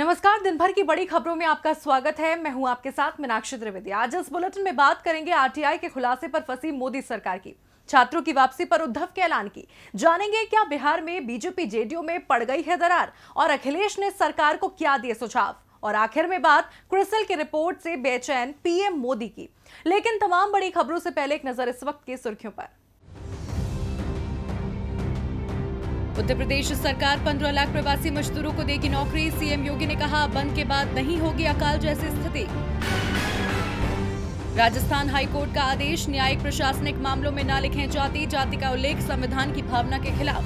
नमस्कार। दिन भर की बड़ी खबरों में आपका स्वागत है। मैं हूं आपके साथ मीनाक्षी त्रिवेदी। आज इस बुलेटिन में बात करेंगे आरटीआई के खुलासे पर फंसी मोदी सरकार की, छात्रों की वापसी पर उद्धव के ऐलान की, जानेंगे क्या बिहार में बीजेपी जेडीयू में पड़ गई है दरार और अखिलेश ने सरकार को क्या दिए सुझाव, और आखिर में बात क्रिसिल की रिपोर्ट से बेचैन पीएम मोदी की। लेकिन तमाम बड़ी खबरों से पहले एक नजर इस वक्त की सुर्खियों पर। उत्तर प्रदेश सरकार 15 लाख प्रवासी मजदूरों को देगी नौकरी। सीएम योगी ने कहा बंद के बाद नहीं होगी अकाल जैसी स्थिति। राजस्थान हाईकोर्ट का आदेश, न्यायिक प्रशासनिक मामलों में न लिखें जाति का उल्लेख संविधान की भावना के खिलाफ।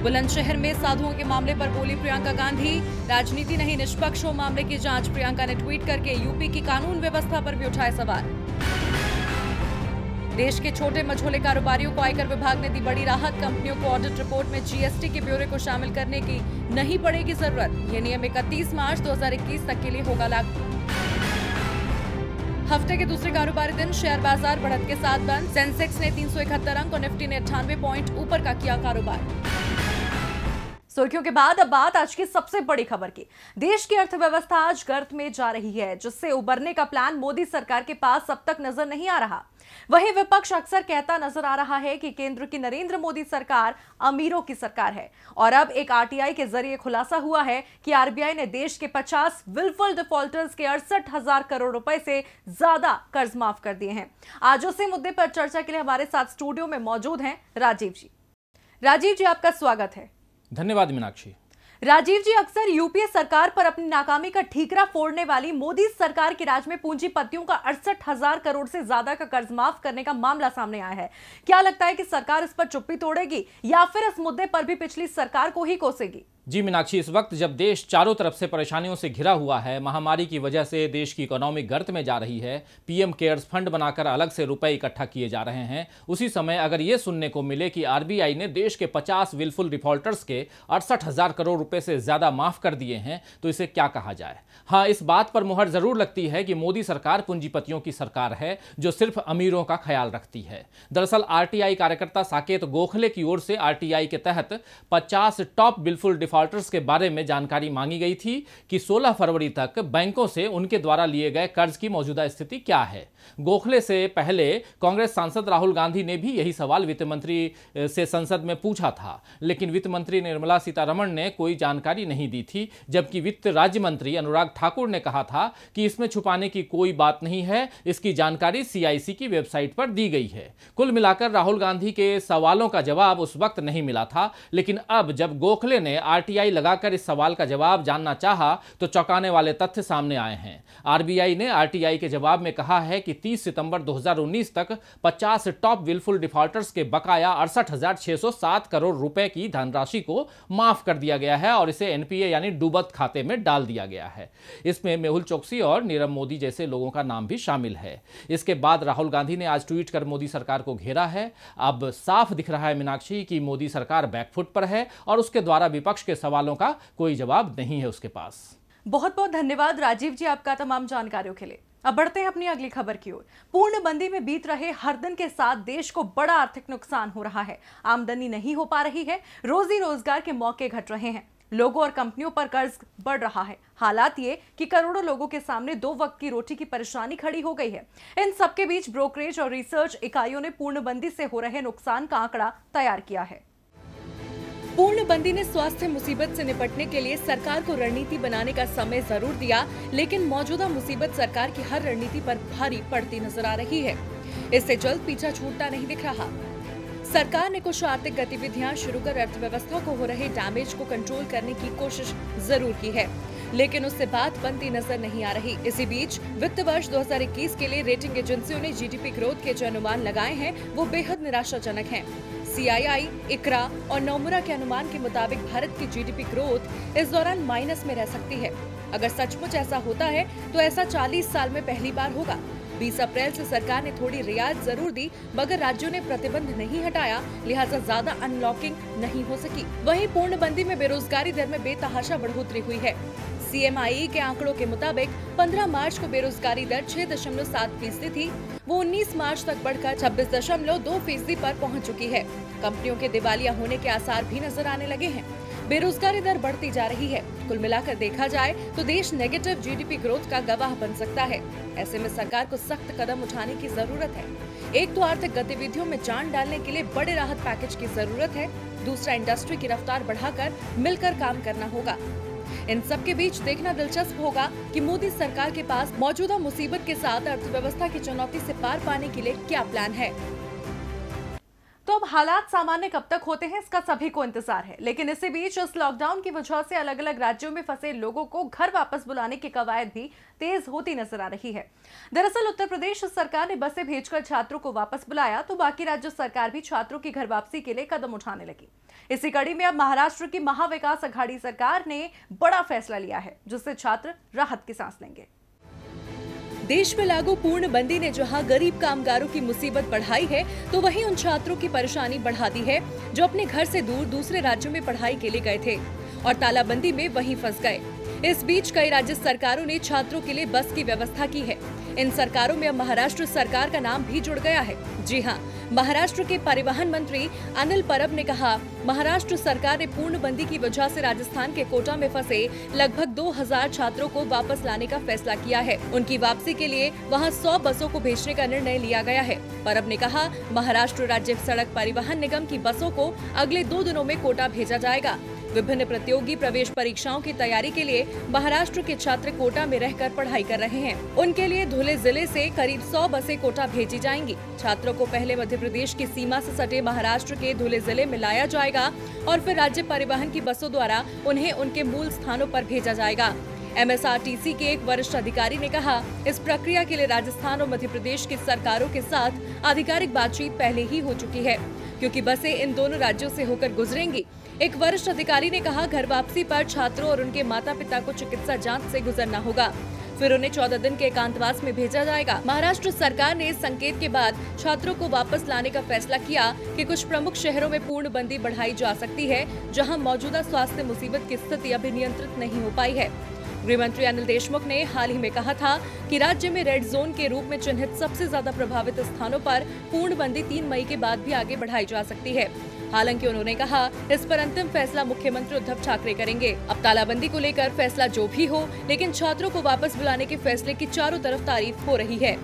बुलंदशहर में साधुओं के मामले पर बोली प्रियंका गांधी, राजनीति नहीं निष्पक्ष हो मामले की जांच। प्रियंका ने ट्वीट करके यूपी की कानून व्यवस्था पर भी उठाए सवाल। देश के छोटे मझोले कारोबारियों को आयकर विभाग ने दी बड़ी राहत। कंपनियों को ऑडिट रिपोर्ट में जीएसटी के ब्यौरे को शामिल करने की नहीं पड़ेगी जरूरत। यह नियम 31 मार्च 2021 तक के लिए होगा लागू। हफ्ते के दूसरे कारोबारी दिन शेयर बाजार बढ़त के साथ बंद। सेंसेक्स ने 371 अंक और निफ्टी ने 98 पॉइंट ऊपर का किया कारोबार। सुर्खियों के बाद अब बात आज की सबसे बड़ी खबर की। देश की अर्थव्यवस्था आज गर्त में जा रही है, जिससे उबरने का प्लान मोदी सरकार के पास अब तक नजर नहीं आ रहा। वहीं विपक्ष अक्सर कहता नजर आ रहा है कि केंद्र की नरेंद्र मोदी सरकार अमीरों की सरकार है, और अब एक आरटीआई के जरिए खुलासा हुआ है कि आरबीआई ने देश के 50 विलफुल डिफॉल्टर्स के 68,000 करोड़ रुपए से ज्यादा कर्ज माफ कर दिए हैं। आज उसी मुद्दे पर चर्चा के लिए हमारे साथ स्टूडियो में मौजूद हैं राजीव जी। राजीव जी, आपका स्वागत है। धन्यवाद मीनाक्षी। राजीव जी, अक्सर यूपीए सरकार पर अपनी नाकामी का ठीकरा फोड़ने वाली मोदी सरकार के राज में पूंजीपतियों का 68,000 करोड़ से ज्यादा का कर्ज माफ करने का मामला सामने आया है। क्या लगता है कि सरकार इस पर चुप्पी तोड़ेगी या फिर इस मुद्दे पर भी पिछली सरकार को ही कोसेगी? जी मीनाक्षी, इस वक्त जब देश चारों तरफ से परेशानियों से घिरा हुआ है, महामारी की वजह से देश की इकोनॉमी गर्त में जा रही है, पीएम केयर्स फंड बनाकर अलग से रुपए इकट्ठा किए जा रहे हैं, उसी समय अगर ये सुनने को मिले कि आरबीआई ने देश के 50 विलफुल डिफॉल्टर्स के 68,000 करोड़ रुपए से ज्यादा माफ कर दिए हैं, तो इसे क्या कहा जाए। हाँ, इस बात पर मुहर जरूर लगती है कि मोदी सरकार पूंजीपतियों की सरकार है जो सिर्फ अमीरों का ख्याल रखती है। दरअसल आरटीआई कार्यकर्ता साकेत गोखले की ओर से आरटीआई के तहत 50 टॉप विलफुल डिफॉल्टर्स के बारे में जानकारी मांगी गई थी कि 16 फरवरी तक बैंकों से उनके द्वारा लिए गए कर्ज की मौजूदा स्थिति क्या है। गोखले से पहले कांग्रेस सांसद राहुल गांधी ने भी यही सवाल वित्त मंत्री से संसद में पूछा था, लेकिन वित्त मंत्री निर्मला सीतारमण ने कोई जानकारी नहीं दी थी, जबकि वित्त राज्य मंत्री अनुराग ठाकुर ने कहा था कि इसमें छुपाने की कोई बात नहीं है, इसकी जानकारी सीआईसी की वेबसाइट पर दी गई है। कुल मिलाकर राहुल गांधी के सवालों का जवाब उस वक्त नहीं मिला था, लेकिन अब जब गोखले ने आरटीआई लगाकर इस सवाल का जवाब जानना चाहा तो चौंकाने वाले तथ्य सामने आए हैं। आरबीआई ने आरटीआई के जवाब में कहा है कि 30 सितंबर 2019 तक 50 टॉप विलफुल डिफॉल्टर्स के बकाया 68,607 करोड़ रुपए की धनराशि को माफ कर दिया गया है और इसे एनपीए यानी डूबत खाते में डाल दिया गया है। इसमें मेहुल चोकसी और नीरव मोदी जैसे लोगों का नाम भी शामिल है। इसके बाद राहुल गांधी ने आज ट्वीट कर मोदी सरकार को घेरा है। अब साफ दिख रहा है मीनाक्षी कि मोदी सरकार बैकफुट पर है और उसके द्वारा विपक्ष के सवालों का कोई जवाब नहीं है उसके पास। बहुत बहुत धन्यवाद राजीव जी आपका तमाम जानकारियों के लिए। अब बढ़ते हैं अपनी अगली खबर की ओर। पूर्णबंदी में बीत रहे हर दिन के साथ देश को बड़ा आर्थिक नुकसान हो रहा है। आमदनी नहीं हो पा रही है, रोजी रोजगार के मौके घट रहे हैं, लोगों और कंपनियों पर कर्ज बढ़ रहा है। हालात ये कि करोड़ों लोगों के सामने 2 वक्त की रोटी की परेशानी खड़ी हो गई है। इन सबके बीच ब्रोकरेज और रिसर्च इकाइयों ने पूर्णबंदी से हो रहे नुकसान का आंकड़ा तैयार किया है। पूर्णबंदी ने स्वास्थ्य मुसीबत से निपटने के लिए सरकार को रणनीति बनाने का समय जरूर दिया, लेकिन मौजूदा मुसीबत सरकार की हर रणनीति पर भारी पड़ती नजर आ रही है। इससे जल्द पीछा छूटता नहीं दिख रहा। सरकार ने कुछ आर्थिक गतिविधियां शुरू कर अर्थव्यवस्था को हो रहे डैमेज को कंट्रोल करने की कोशिश जरूर की है, लेकिन उससे बात बनती नजर नहीं आ रही। इसी बीच वित्त वर्ष 2021 के लिए रेटिंग एजेंसियों ने जीडीपी ग्रोथ के जो अनुमान लगाए हैं वो बेहद निराशाजनक हैं। सीआईआई, इकरा और नोमुरा के अनुमान के मुताबिक भारत की जीडीपी ग्रोथ इस दौरान माइनस में रह सकती है। अगर सचमुच ऐसा होता है तो ऐसा 40 साल में पहली बार होगा। 20 अप्रैल से सरकार ने थोड़ी रियायत जरूर दी, मगर राज्यों ने प्रतिबंध नहीं हटाया, लिहाजा ज्यादा अनलॉकिंग नहीं हो सकी। वहीं पूर्णबंदी में बेरोजगारी दर में बेतहाशा बढ़ोतरी हुई है। CMIE के आंकड़ों के मुताबिक 15 मार्च को बेरोजगारी दर 6.7% थी। वो 19 मार्च तक बढ़कर 26.2% पर पहुंच चुकी है। कंपनियों के दिवालिया होने के आसार भी नजर आने लगे हैं। बेरोजगारी दर बढ़ती जा रही है। कुल मिलाकर देखा जाए तो देश नेगेटिव GDP ग्रोथ का गवाह बन सकता है। ऐसे में सरकार को सख्त कदम उठाने की जरूरत है। एक तो आर्थिक गतिविधियों में जान डालने के लिए बड़े राहत पैकेज की जरूरत है। दूसरा, इंडस्ट्री की रफ्तार बढ़ाकर मिलकर काम करना होगा। इन सब के बीच देखना दिलचस्प होगा कि मोदी सरकार के पास मौजूदा मुसीबत के साथ अर्थव्यवस्था की चुनौती से पार पाने के लिए क्या प्लान है। तो अब हालात सामान्य कब तक होते हैं, इसका सभी को इंतजार है। लेकिन इसी बीच इस लॉकडाउन की वजह से अलग अलग राज्यों में फंसे लोगों को घर वापस बुलाने की कवायद भी तेज होती नजर आ रही है। दरअसल उत्तर प्रदेश सरकार ने बसें भेजकर छात्रों को वापस बुलाया, तो बाकी राज्य सरकार भी छात्रों की घर वापसी के लिए कदम उठाने लगी। इसी कड़ी में अब महाराष्ट्र की महाविकास अघाड़ी सरकार ने बड़ा फैसला लिया है, जिससे छात्र राहत की सांस लेंगे। देश में लागू पूर्णबंदी ने जहां गरीब कामगारों की मुसीबत बढ़ाई है, तो वहीं उन छात्रों की परेशानी बढ़ा दी है जो अपने घर से दूर दूसरे राज्यों में पढ़ाई के लिए गए थे और तालाबंदी में वहीं फंस गए। इस बीच कई राज्य सरकारों ने छात्रों के लिए बस की व्यवस्था की है। इन सरकारों में अब महाराष्ट्र सरकार का नाम भी जुड़ गया है। जी हाँ, महाराष्ट्र के परिवहन मंत्री अनिल परब ने कहा, महाराष्ट्र सरकार ने पूर्णबंदी की वजह से राजस्थान के कोटा में फंसे लगभग 2000 छात्रों को वापस लाने का फैसला किया है। उनकी वापसी के लिए वहां 100 बसों को भेजने का निर्णय लिया गया है। परब ने कहा, महाराष्ट्र राज्य सड़क परिवहन निगम की बसों को अगले 2 दिनों में कोटा भेजा जाएगा। विभिन्न प्रतियोगी प्रवेश परीक्षाओं की तैयारी के लिए महाराष्ट्र के छात्र कोटा में रहकर पढ़ाई कर रहे हैं। उनके लिए धुले जिले से करीब 100 बसें कोटा भेजी जाएंगी। छात्रों को पहले मध्य प्रदेश की सीमा से सटे महाराष्ट्र के धुले जिले में लाया जाएगा और फिर राज्य परिवहन की बसों द्वारा उन्हें उनके मूल स्थानों पर भेजा जाएगा। MSRTC के एक वरिष्ठ अधिकारी ने कहा, इस प्रक्रिया के लिए राजस्थान और मध्य प्रदेश की सरकारों के साथ आधिकारिक बातचीत पहले ही हो चुकी है, क्योंकि बसें इन दोनों राज्यों से होकर गुजरेंगी। एक वरिष्ठ अधिकारी ने कहा, घर वापसी पर छात्रों और उनके माता पिता को चिकित्सा जांच से गुजरना होगा, फिर उन्हें 14 दिन के एकांतवास में भेजा जाएगा। महाराष्ट्र सरकार ने इस संकेत के बाद छात्रों को वापस लाने का फैसला किया कि कुछ प्रमुख शहरों में पूर्णबंदी बढ़ाई जा सकती है, जहां मौजूदा स्वास्थ्य मुसीबत की स्थिति अभी नियंत्रित नहीं हो पाई है। गृह मंत्री अनिल देशमुख ने हाल ही में कहा था कि राज्य में रेड जोन के रूप में चिन्हित सबसे ज्यादा प्रभावित स्थानों पर पूर्णबंदी 3 मई के बाद भी आगे बढ़ाई जा सकती है। हालांकि उन्होंने कहा, इस पर अंतिम फैसला मुख्यमंत्री उद्धव ठाकरे करेंगे। अब तालाबंदी को लेकर फैसला जो भी हो, लेकिन छात्रों को वापस बुलाने के फैसले की चारों तरफ तारीफ हो रही है।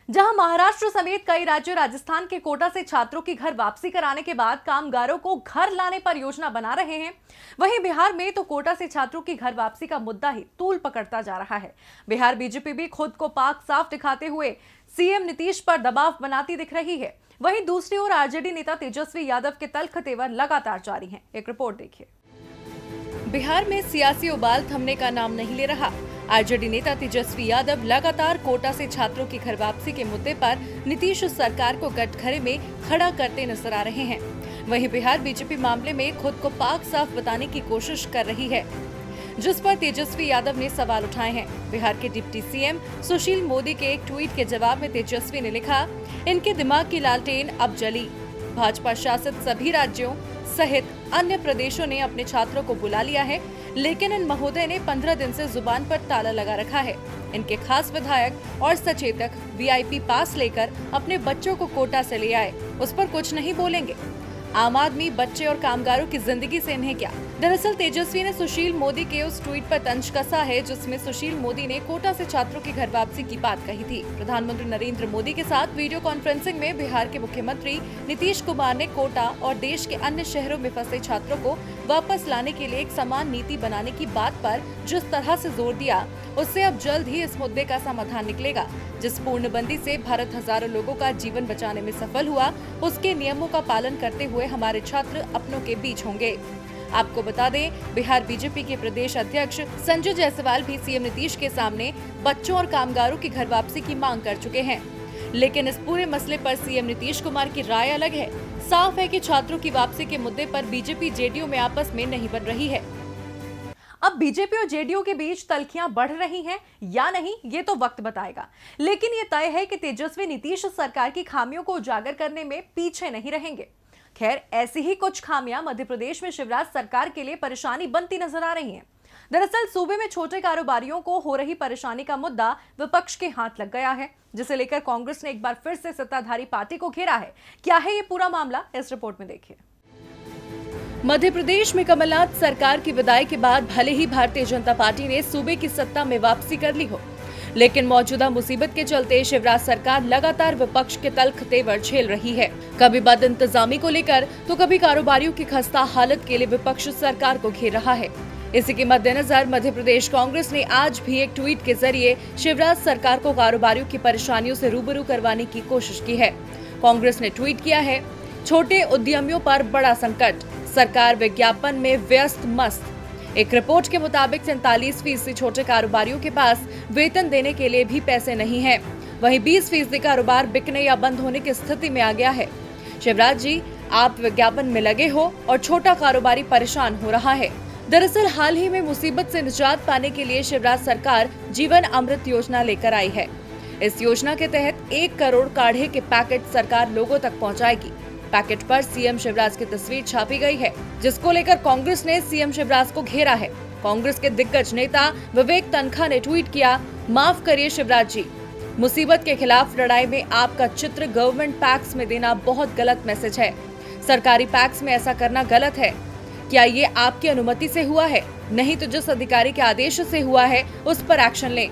जहां महाराष्ट्र समेत कई राज्य राजस्थान के कोटा से छात्रों की घर वापसी कराने के बाद कामगारों को घर लाने पर योजना बना रहे हैं, वहीं बिहार में तो कोटा से छात्रों की घर वापसी का मुद्दा ही तूल पकड़ता जा रहा है। बिहार बीजेपी भी खुद को पाक साफ दिखाते हुए सीएम नीतीश पर दबाव बनाती दिख रही है। वहीं दूसरी ओर आरजेडी नेता तेजस्वी यादव के तल्ख तेवर लगातार जारी हैं। एक रिपोर्ट देखिए। बिहार में सियासी उबाल थमने का नाम नहीं ले रहा। आरजेडी नेता तेजस्वी यादव लगातार कोटा से छात्रों की घर वापसी के मुद्दे पर नीतीश सरकार को कटघरे में खड़ा करते नजर आ रहे हैं। वहीं बिहार बीजेपी मामले में खुद को पाक साफ बताने की कोशिश कर रही है, जिस पर तेजस्वी यादव ने सवाल उठाए हैं। बिहार के डिप्टी सीएम सुशील मोदी के एक ट्वीट के जवाब में तेजस्वी ने लिखा, इनके दिमाग की लालटेन अब जली। भाजपा शासित सभी राज्यों सहित अन्य प्रदेशों ने अपने छात्रों को बुला लिया है, लेकिन इन महोदय ने 15 दिन से जुबान पर ताला लगा रखा है। इनके खास विधायक और सचेतक VIP पास लेकर अपने बच्चों को कोटा से ले आए, उस पर कुछ नहीं बोलेंगे। आम आदमी, बच्चे और कामगारों की जिंदगी से इन्हें क्या। दरअसल तेजस्वी ने सुशील मोदी के उस ट्वीट पर तंज कसा है, जिसमें सुशील मोदी ने कोटा से छात्रों की घर वापसी की बात कही थी। प्रधानमंत्री नरेंद्र मोदी के साथ वीडियो कॉन्फ्रेंसिंग में बिहार के मुख्यमंत्री नीतीश कुमार ने कोटा और देश के अन्य शहरों में फंसे छात्रों को वापस लाने के लिए एक समान नीति बनाने की बात पर जिस तरह से जोर दिया, उससे अब जल्द ही इस मुद्दे का समाधान निकलेगा। जिस पूर्णबंदी से भारत हजारों लोगों का जीवन बचाने में सफल हुआ, उसके नियमों का पालन करते हुए हमारे छात्र अपनों के बीच होंगे। आपको बता दें, बिहार बीजेपी के प्रदेश अध्यक्ष संजय जायसवाल भी सीएम नीतीश के सामने बच्चों और कामगारों की घर वापसी की मांग कर चुके हैं, लेकिन इस पूरे मसले पर सीएम नीतीश कुमार की राय अलग है। साफ है कि छात्रों की वापसी के मुद्दे पर बीजेपी जेडीयू में आपस में नहीं बन रही है। अब बीजेपी और जेडीयू के बीच तल्खियां बढ़ रही हैं या नहीं, ये तो वक्त बताएगा, लेकिन ये तय है कि तेजस्वी नीतीश सरकार की खामियों को उजागर करने में पीछे नहीं रहेंगे। खैर, ऐसी ही कुछ खामियां मध्य प्रदेश में शिवराज सरकार के लिए परेशानी बनती नजर आ रही हैं। दरअसल सूबे में छोटे कारोबारियों को हो रही परेशानी का मुद्दा विपक्ष के हाथ लग गया है, जिसे लेकर कांग्रेस ने एक बार फिर से सत्ताधारी पार्टी को घेरा है। क्या है ये पूरा मामला, इस रिपोर्ट में देखिए। मध्य प्रदेश में कमलनाथ सरकार की विदाई के बाद भले ही भारतीय जनता पार्टी ने सूबे की सत्ता में वापसी कर ली हो, लेकिन मौजूदा मुसीबत के चलते शिवराज सरकार लगातार विपक्ष के तल्ख तेवर झेल रही है। कभी बद इंतजामी को लेकर तो कभी कारोबारियों की खस्ता हालत के लिए विपक्ष सरकार को घेर रहा है। इसी के मद्देनजर मध्य प्रदेश कांग्रेस ने आज भी एक ट्वीट के जरिए शिवराज सरकार को कारोबारियों की परेशानियों से रूबरू करवाने की कोशिश की है। कांग्रेस ने ट्वीट किया है, छोटे उद्यमियों पर बड़ा संकट, सरकार विज्ञापन में व्यस्त मस्त। एक रिपोर्ट के मुताबिक 47% छोटे कारोबारियों के पास वेतन देने के लिए भी पैसे नहीं हैं। वहीं 20% कारोबार बिकने या बंद होने की स्थिति में आ गया है। शिवराज जी, आप विज्ञापन में लगे हो और छोटा कारोबारी परेशान हो रहा है। दरअसल हाल ही में मुसीबत से निजात पाने के लिए शिवराज सरकार जीवन अमृत योजना लेकर आई है। इस योजना के तहत 1 करोड़ काढ़े के पैकेट सरकार लोगों तक पहुंचाएगी। पैकेट पर सीएम शिवराज की तस्वीर छापी गई है, जिसको लेकर कांग्रेस ने सीएम शिवराज को घेरा है। कांग्रेस के दिग्गज नेता विवेक तनखा ने ट्वीट किया, माफ करिए शिवराज जी, मुसीबत के खिलाफ लड़ाई में आपका चित्र गवर्नमेंट पैक्स में देना बहुत गलत मैसेज है। सरकारी पैक्स में ऐसा करना गलत है। क्या ये आपकी अनुमति से हुआ है? नहीं तो जिस अधिकारी के आदेश से हुआ है उस पर एक्शन लें।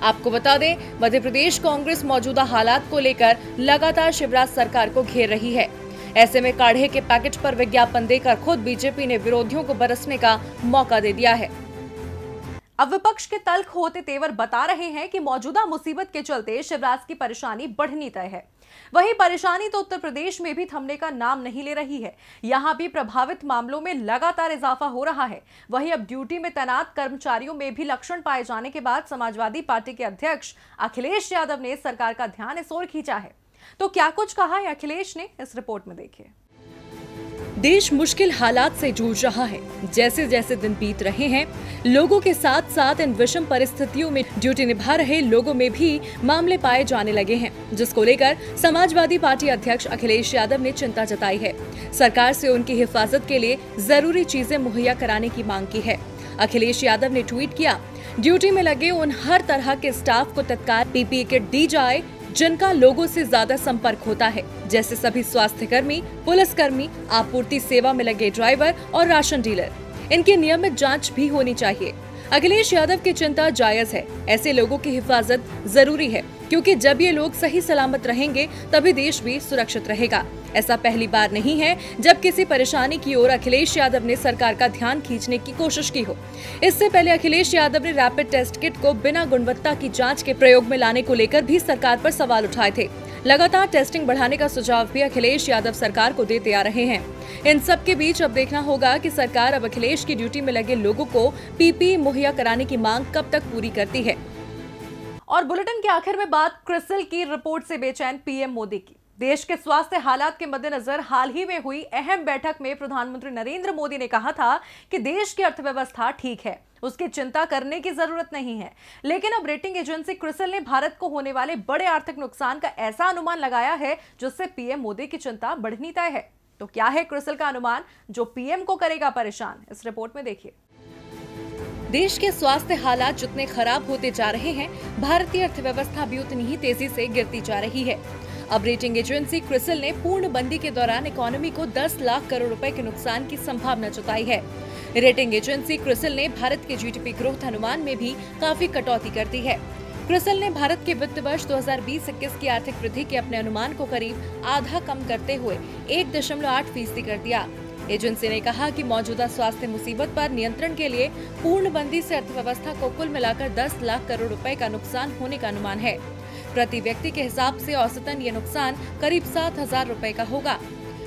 आपको बता दें, मध्य प्रदेश कांग्रेस मौजूदा हालात को लेकर लगातार शिवराज सरकार को घेर रही है। ऐसे में काढ़े के पैकेट पर विज्ञापन देकर खुद बीजेपी ने विरोधियों को बरसने का मौका दे दिया है। अब विपक्ष के तल्ख होते तेवर बता रहे हैं कि मौजूदा मुसीबत के चलते शिवराज की परेशानी बढ़नी तय है। वहीं परेशानी तो उत्तर प्रदेश में भी थमने का नाम नहीं ले रही है। यहां भी प्रभावित मामलों में लगातार इजाफा हो रहा है। वहीं अब ड्यूटी में तैनात कर्मचारियों में भी लक्षण पाए जाने के बाद समाजवादी पार्टी के अध्यक्ष अखिलेश यादव ने सरकार का ध्यान इस ओर खींचा है। तो क्या कुछ कहा है अखिलेश ने, इस रिपोर्ट में देखिए। देश मुश्किल हालात से जूझ रहा है। जैसे जैसे दिन बीत रहे हैं, लोगों के साथ साथ इन विषम परिस्थितियों में ड्यूटी निभा रहे लोगों में भी मामले पाए जाने लगे हैं, जिसको लेकर समाजवादी पार्टी अध्यक्ष अखिलेश यादव ने चिंता जताई है। सरकार से उनकी हिफाजत के लिए जरूरी चीजें मुहैया कराने की मांग की है। अखिलेश यादव ने ट्वीट किया, ड्यूटी में लगे उन हर तरह के स्टाफ को तत्काल पीपीई किट दी जाए जिनका लोगों से ज्यादा संपर्क होता है, जैसे सभी स्वास्थ्य कर्मी, पुलिसकर्मी, आपूर्ति सेवा में लगे ड्राइवर और राशन डीलर। इनकी नियमित जांच भी होनी चाहिए। अखिलेश यादव की चिंता जायज है। ऐसे लोगों की हिफाजत जरूरी है, क्योंकि जब ये लोग सही सलामत रहेंगे तभी देश भी सुरक्षित रहेगा। ऐसा पहली बार नहीं है जब किसी परेशानी की ओर अखिलेश यादव ने सरकार का ध्यान खींचने की कोशिश की हो। इससे पहले अखिलेश यादव ने रैपिड टेस्ट किट को बिना गुणवत्ता की जांच के प्रयोग में लाने को लेकर भी सरकार पर सवाल उठाए थे। लगातार टेस्टिंग बढ़ाने का सुझाव भी अखिलेश यादव सरकार को देते आ रहे हैं। इन सब के बीच अब देखना होगा कि सरकार अब अखिलेश की ड्यूटी में लगे लोगों को पीपीई मुहैया कराने की मांग कब तक पूरी करती है। और बुलेटिन के आखिर में बात क्रिसिल की रिपोर्ट से बेचैन पीएम मोदी की। देश के स्वास्थ्य हालात के मद्देनजर हाल ही में हुई अहम बैठक में प्रधानमंत्री नरेंद्र मोदी ने कहा था कि देश की अर्थव्यवस्था ठीक है, उसकी चिंता करने की जरूरत नहीं है। लेकिन अब रेटिंग एजेंसी क्रिसिल ने भारत को होने वाले बड़े आर्थिक नुकसान का ऐसा अनुमान लगाया है जिससे पीएम मोदी की चिंता बढ़नी तय है। तो क्या है क्रिसिल का अनुमान जो पीएम को करेगा परेशान, इस रिपोर्ट में देखिए। देश के स्वास्थ्य हालात जितने खराब होते जा रहे हैं, भारतीय अर्थव्यवस्था भी उतनी ही तेजी से गिरती जा रही है। अब रेटिंग एजेंसी क्रिसिल ने पूर्णबंदी के दौरान इकोनॉमी को 10 लाख करोड़ रुपए के नुकसान की संभावना जताई है। रेटिंग एजेंसी क्रिसिल ने भारत के जीडीपी ग्रोथ अनुमान में भी काफी कटौती कर दी है। क्रिसिल ने भारत के वित्त वर्ष 2020-21 की आर्थिक वृद्धि के अपने अनुमान को करीब आधा कम करते हुए 1.8% कर दिया। एजेंसी ने कहा कि मौजूदा स्वास्थ्य मुसीबत पर नियंत्रण के लिए पूर्णबंदी से अर्थव्यवस्था को कुल मिलाकर 10 लाख करोड़ रुपए का नुकसान होने का अनुमान है। प्रति व्यक्ति के हिसाब से औसतन ये नुकसान करीब 7,000 रुपए का होगा।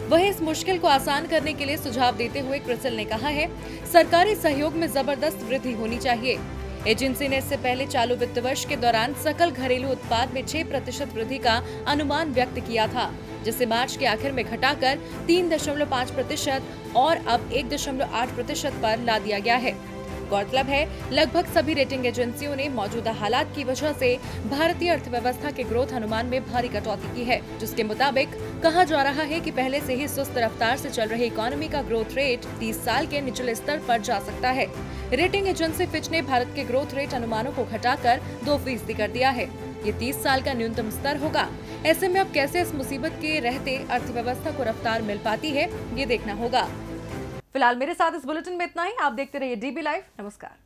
वहीं इस मुश्किल को आसान करने के लिए सुझाव देते हुए क्रिसिल ने कहा है, सरकारी सहयोग में जबरदस्त वृद्धि होनी चाहिए। एजेंसी ने इससे पहले चालू वित्त वर्ष के दौरान सकल घरेलू उत्पाद में 6% वृद्धि का अनुमान व्यक्त किया था, जिसे मार्च के आखिर में घटाकर 3.5% और अब 1.8% पर ला दिया गया है। गौरतलब है, लगभग सभी रेटिंग एजेंसियों ने मौजूदा हालात की वजह से भारतीय अर्थव्यवस्था के ग्रोथ अनुमान में भारी कटौती की है, जिसके मुताबिक कहा जा रहा है कि पहले से ही सुस्त रफ्तार से चल रही इकोनॉमी का ग्रोथ रेट 30 साल के निचले स्तर पर जा सकता है। रेटिंग एजेंसी फिच ने भारत के ग्रोथ रेट अनुमानों को घटाकर 2% कर दिया है। ये 30 साल का न्यूनतम स्तर होगा। ऐसे में अब कैसे इस मुसीबत के रहते अर्थव्यवस्था को रफ्तार मिल पाती है, ये देखना होगा। फिलहाल मेरे साथ इस बुलेटिन में इतना ही। आप देखते रहिए DB लाइव। नमस्कार।